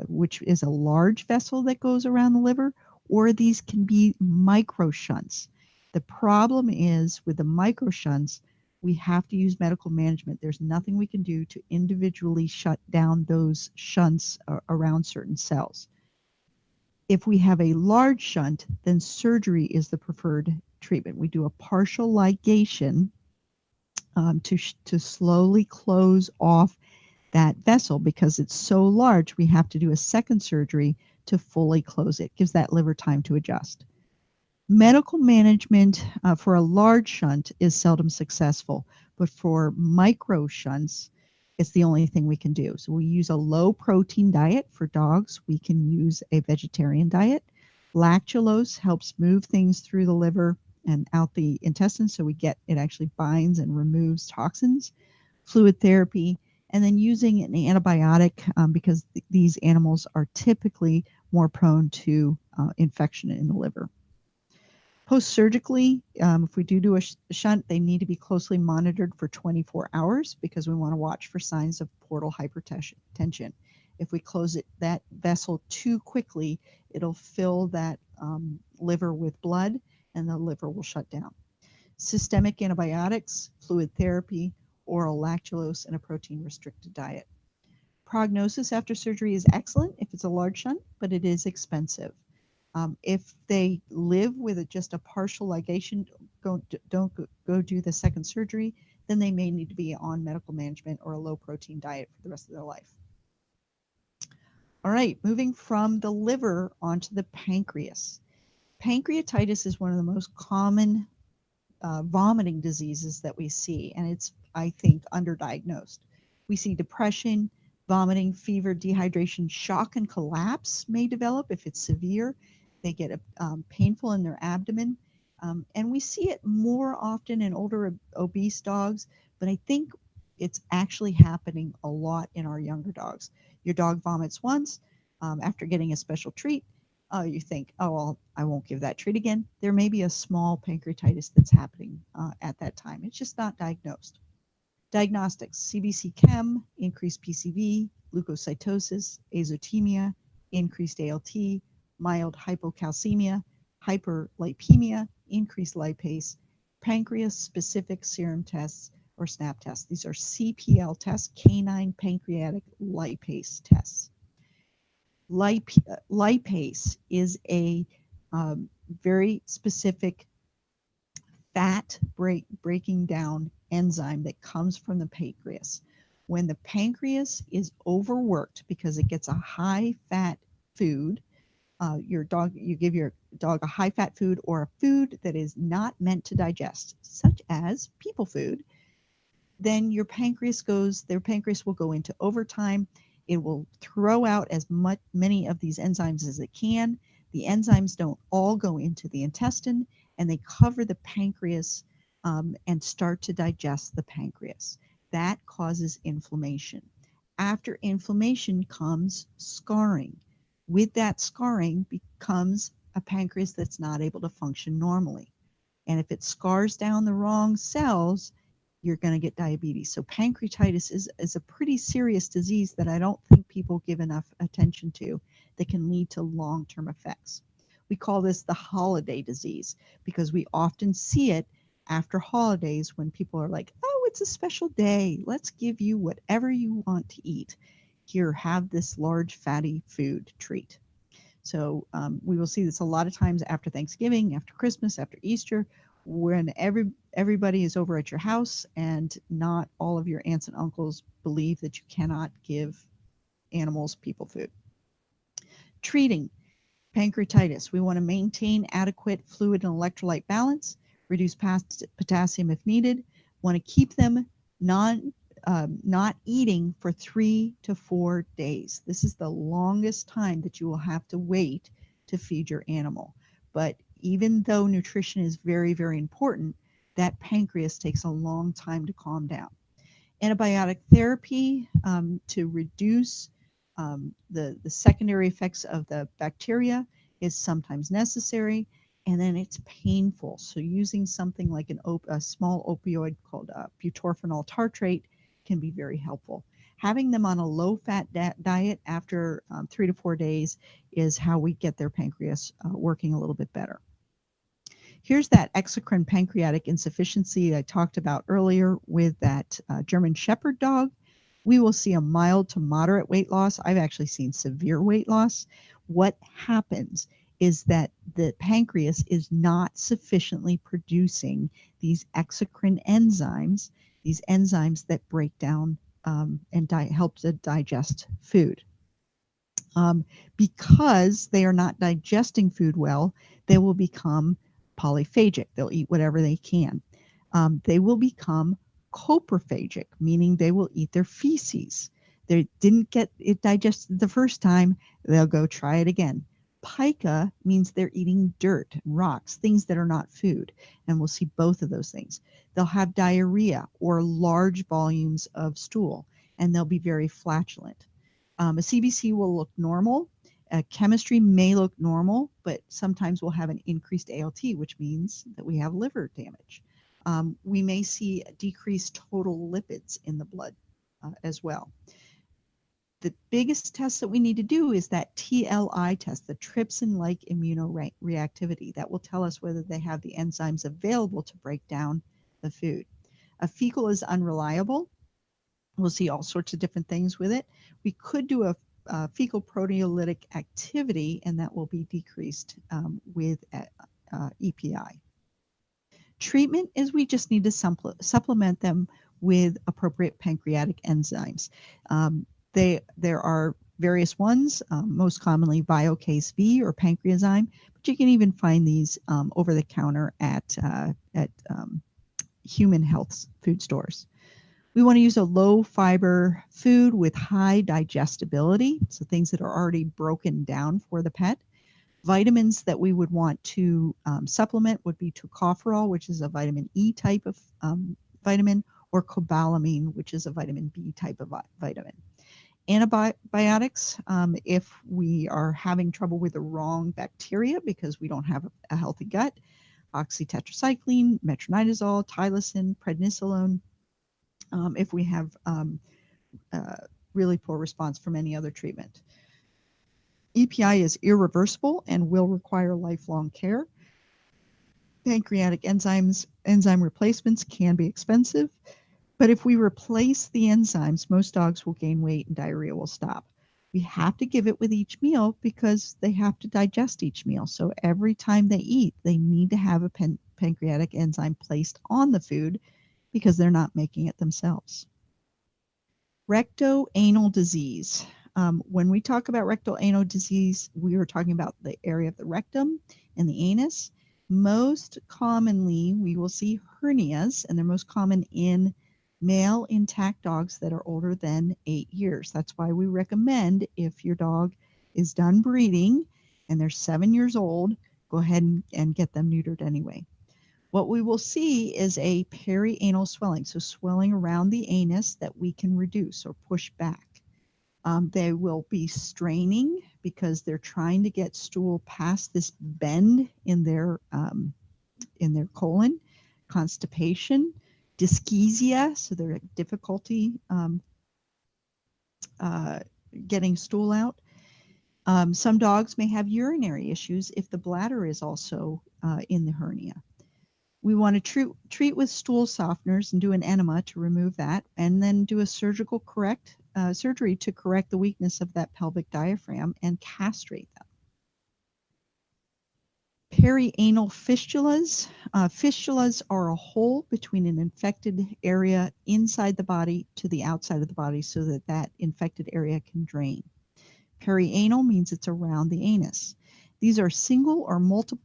which is a large vessel that goes around the liver, or these can be micro shunts. The problem is with the micro shunts, we have to use medical management. There's nothing we can do to individually shut down those shunts around certain cells. If we have a large shunt, then surgery is the preferred treatment. We do a partial ligation to slowly close off that vessel. Because it's so large, we have to do a second surgery to fully close it. Gives that liver time to adjust. Medical management for a large shunt is seldom successful, but for micro shunts, it's the only thing we can do. So we use a low protein diet for dogs. We can use a vegetarian diet. Lactulose helps move things through the liver and out the intestines, so it actually binds and removes toxins. Fluid therapy, and then using an antibiotic because these animals are typically more prone to infection in the liver. Post-surgically, if we do a shunt, they need to be closely monitored for 24 hours because we want to watch for signs of portal hypertension. If we close that vessel too quickly, it'll fill that liver with blood and the liver will shut down. Systemic antibiotics, fluid therapy, oral lactulose, and a protein-restricted diet. Prognosis after surgery is excellent if it's a large shunt, but it is expensive. If they live with just a partial ligation, don't go do the second surgery, then they may need to be on medical management or a low-protein diet for the rest of their life. All right, moving from the liver onto the pancreas. Pancreatitis is one of the most common vomiting diseases that we see, and it's, I think, underdiagnosed. We see depression, vomiting, fever, dehydration, shock and collapse may develop if it's severe. They get painful in their abdomen, and we see it more often in older obese dogs, but I think it's actually happening a lot in our younger dogs. Your dog vomits once after getting a special treat. You think, oh, well, I won't give that treat again. There may be a small pancreatitis that's happening at that time. It's just not diagnosed. Diagnostics: CBC Chem, increased PCV, leukocytosis, azotemia, increased ALT, mild hypocalcemia, hyperlipemia, increased lipase, pancreas-specific serum tests or SNAP tests. These are CPL tests, canine pancreatic lipase tests. Lipase is a very specific fat breaking down enzyme that comes from the pancreas. When the pancreas is overworked because it gets a high fat food, you give your dog a high fat food or a food that is not meant to digest, such as people food, then their pancreas will go into overtime. It will throw out as many of these enzymes as it can. The enzymes don't all go into the intestine, and they cover the pancreas and start to digest the pancreas. That causes inflammation. After inflammation comes scarring. With that scarring becomes a pancreas that's not able to function normally. And if it scars down the wrong cells, you're going to get diabetes. So pancreatitis is a pretty serious disease that I don't think people give enough attention to, that can lead to long-term effects. We call this the holiday disease because we often see it after holidays when people are like, oh, it's a special day. Let's give you whatever you want to eat. Here, have this large fatty food treat. So we will see this a lot of times after Thanksgiving, after Christmas, after Easter, when everybody is over at your house and not all of your aunts and uncles believe that you cannot give animals people food. Treating pancreatitis, we want to maintain adequate fluid and electrolyte balance, reduce potassium if needed, want to keep them not eating for 3 to 4 days. This is the longest time that you will have to wait to feed your animal. But even though nutrition is very, very important, that pancreas takes a long time to calm down. Antibiotic therapy to reduce the secondary effects of the bacteria is sometimes necessary, and then it's painful. So using something like a small opioid called butorphanol tartrate can be very helpful. Having them on a low-fat diet after 3 to 4 days is how we get their pancreas working a little bit better. Here's that exocrine pancreatic insufficiency I talked about earlier with that German Shepherd dog. We will see a mild to moderate weight loss. I've actually seen severe weight loss. What happens is that the pancreas is not sufficiently producing these exocrine enzymes, these enzymes that break down and help to digest food. Because they are not digesting food well, they will become polyphagic. They'll eat whatever they can. They will become coprophagic, meaning they will eat their feces. They didn't get it digested the first time, they'll go try it again. Pica means they're eating dirt and rocks, things that are not food, and we'll see both of those things. They'll have diarrhea or large volumes of stool, and they'll be very flatulent. A CBC will look normal, Chemistry may look normal, but sometimes we'll have an increased ALT, which means that we have liver damage. We may see decreased total lipids in the blood as well. The biggest test that we need to do is that TLI test, the trypsin-like immunoreactivity. That will tell us whether they have the enzymes available to break down the food. A fecal is unreliable. We'll see all sorts of different things with it. We could do a fecal proteolytic activity, and that will be decreased with EPI. Treatment is we just need to supplement them with appropriate pancreatic enzymes. There are various ones, most commonly Viocase V or Pancreazyme, but you can even find these over the counter at human health food stores. We want to use a low fiber food with high digestibility, so things that are already broken down for the pet. Vitamins that we would want to supplement would be tocopherol, which is a vitamin E type of vitamin, or cobalamin, which is a vitamin B type of vitamin. Antibiotics, if we are having trouble with the wrong bacteria because we don't have a healthy gut, oxytetracycline, metronidazole, tylosin, prednisolone. If we have really poor response from any other treatment. EPI is irreversible and will require lifelong care. Pancreatic enzyme replacements can be expensive, but if we replace the enzymes, most dogs will gain weight and diarrhea will stop. We have to give it with each meal because they have to digest each meal. So every time they eat, they need to have a pancreatic enzyme placed on the food because they're not making it themselves. Rectoanal disease. When we talk about rectoanal disease, we are talking about the area of the rectum and the anus. Most commonly, we will see hernias, and they're most common in male intact dogs that are older than 8 years. That's why we recommend, if your dog is done breeding and they're 7 years old, go ahead and get them neutered anyway. What we will see is a perianal swelling, so swelling around the anus that we can reduce or push back. They will be straining because they're trying to get stool past this bend in their colon. Constipation, dyschezia, so they're difficulty getting stool out. Some dogs may have urinary issues if the bladder is also in the hernia. We want to treat with stool softeners and do an enema to remove that, and then do a surgery to correct the weakness of that pelvic diaphragm and castrate them. Perianal fistulas. Fistulas are a hole between an infected area inside the body to the outside of the body so that that infected area can drain. Perianal means it's around the anus. These are single or multiple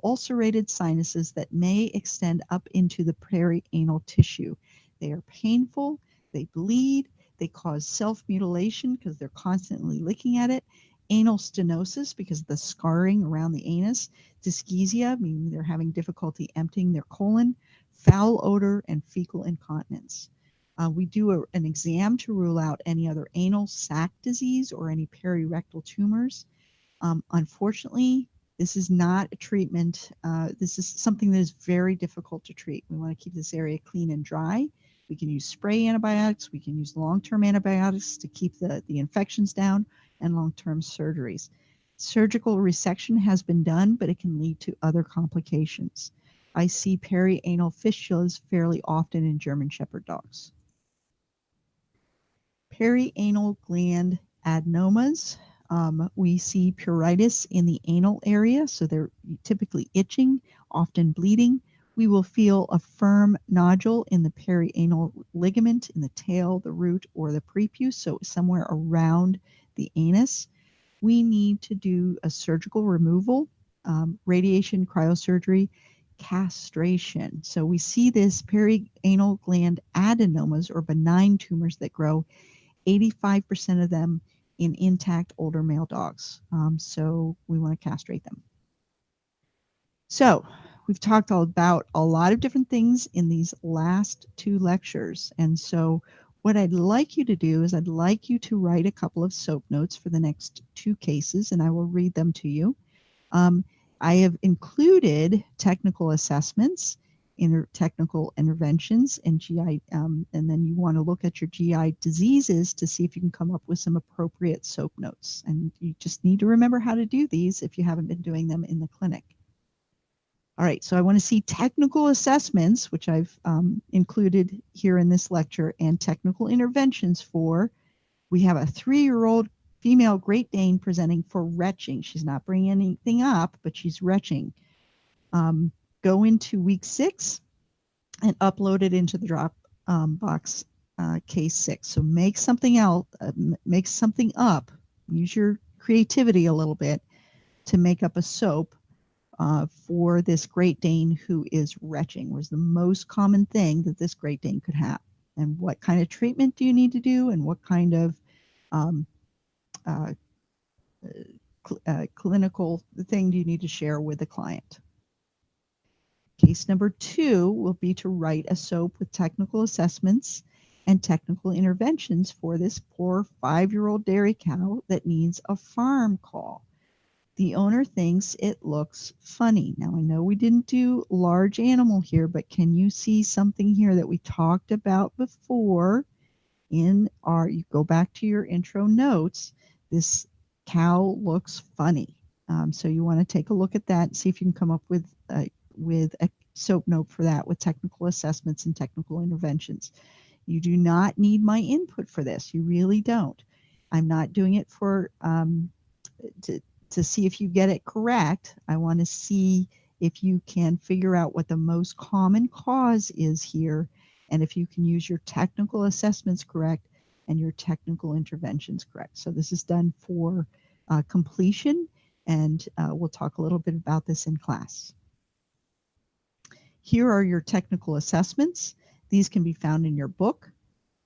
ulcerated sinuses that may extend up into the perianal tissue. They are painful, they bleed, they cause self-mutilation because they're constantly licking at it. Anal stenosis because of the scarring around the anus. Dyschezia, meaning they're having difficulty emptying their colon. Foul odor and fecal incontinence. We do an exam to rule out any other anal sac disease or any perirectal tumors. Unfortunately, this is not a treatment. This is something that is very difficult to treat. We want to keep this area clean and dry. We can use spray antibiotics. We can use long-term antibiotics to keep the infections down, and long-term surgeries. Surgical resection has been done, but it can lead to other complications. I see perianal fistulas fairly often in German Shepherd dogs. Perianal gland adenomas. We see pruritus in the anal area, so they're typically itching, often bleeding. We will feel a firm nodule in the perianal ligament in the tail, the root, or the prepuce, so somewhere around the anus. We need to do a surgical removal, radiation, cryosurgery, castration. So we see this perianal gland adenomas, or benign tumors that grow, 85% of them in intact older male dogs. So we want to castrate them. So we've talked about a lot of different things in these last 2 lectures. And so What I'd like you to do is I'd like you to write a couple of SOAP notes for the next 2 cases, and I will read them to you. I have included technical assessments, technical interventions, and GI, and then you want to look at your GI diseases to see if you can come up with some appropriate SOAP notes. And you just need to remember how to do these if you haven't been doing them in the clinic. All right, so I want to see technical assessments, which I've included here in this lecture, and technical interventions for, we have a 3-year-old female Great Dane presenting for retching. She's not bringing anything up, but she's retching. Go into week 6 and upload it into the drop box case 6. So make something out, make something up, use your creativity a little bit to make up a SOAP for this Great Dane who is retching. Was the most common thing that this Great Dane could have. And what kind of treatment do you need to do, and what kind of clinical thing do you need to share with the client? Case number 2 will be to write a SOAP with technical assessments and technical interventions for this poor 5-year-old dairy cow that needs a farm call. The owner thinks it looks funny. Now, I know we didn't do large animal here, but can you see something here that we talked about before in our, you go back to your intro notes, this cow looks funny. So you want to take a look at that and see if you can come up with a SOAP note for that with technical assessments and technical interventions. You do not need my input for this. You really don't. I'm not doing it for to see if you get it correct. I want to see if you can figure out what the most common cause is here, and if you can use your technical assessments correct and your technical interventions correct. So this is done for completion, and we'll talk a little bit about this in class. Here are your technical assessments. These can be found in your book.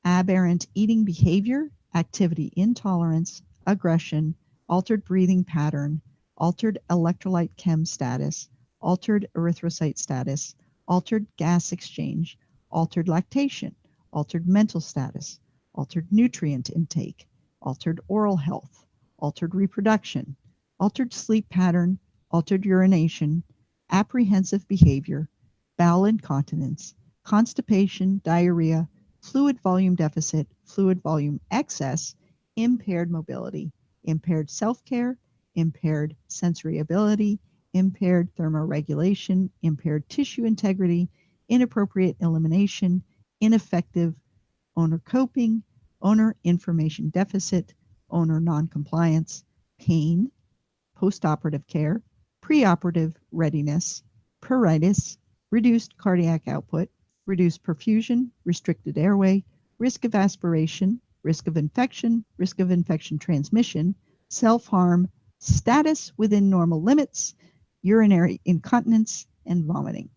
Aberrant eating behavior, activity intolerance, aggression, altered breathing pattern, altered electrolyte chem status, altered erythrocyte status, altered gas exchange, altered lactation, altered mental status, altered nutrient intake, altered oral health, altered reproduction, altered sleep pattern, altered urination, apprehensive behavior, bowel incontinence, constipation, diarrhea, fluid volume deficit, fluid volume excess, impaired mobility, impaired self-care, impaired sensory ability, impaired thermoregulation, impaired tissue integrity, inappropriate elimination, ineffective owner coping, owner information deficit, owner noncompliance, pain, postoperative care, preoperative readiness, pruritus, reduced cardiac output, reduced perfusion, restricted airway, risk of aspiration, risk of infection transmission, self-harm, status within normal limits, urinary incontinence, and vomiting.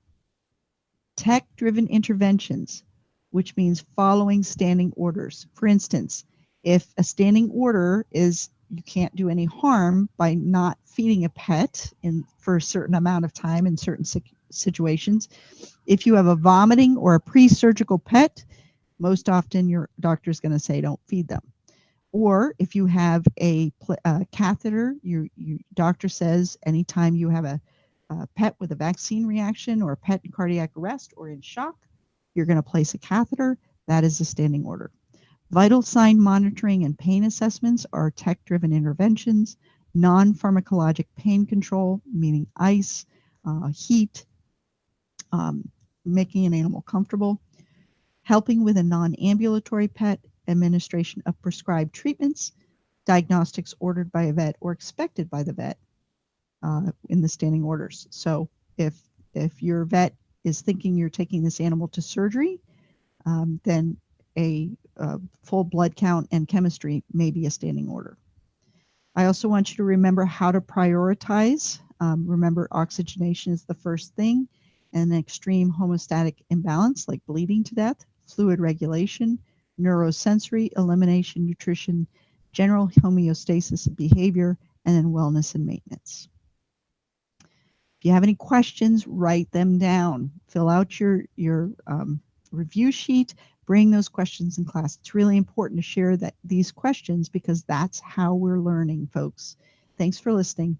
Tech-driven interventions, which means following standing orders. For instance, if a standing order is you can't do any harm by not feeding a pet for a certain amount of time in certain situations, if you have a vomiting or a pre-surgical pet, most often your doctor is going to say don't feed them. Or if you have a catheter, your doctor says anytime you have a pet with a vaccine reaction or a pet in cardiac arrest or in shock, you're going to place a catheter. That is a standing order. Vital sign monitoring and pain assessments are tech-driven interventions. Non-pharmacologic pain control, meaning ice, heat, making an animal comfortable. Helping with a non-ambulatory pet, administration of prescribed treatments, diagnostics ordered by a vet or expected by the vet in the standing orders. So if your vet is thinking you're taking this animal to surgery, then a full blood count and chemistry may be a standing order. I also want you to remember how to prioritize. Remember, oxygenation is the first thing, and extreme homeostatic imbalance like bleeding to death, fluid regulation, neurosensory, elimination, nutrition, general homeostasis of behavior, and then wellness and maintenance. If you have any questions, write them down. Fill out your review sheet, Bring those questions in class. It's really important to share these questions because that's how we're learning, folks. Thanks for listening.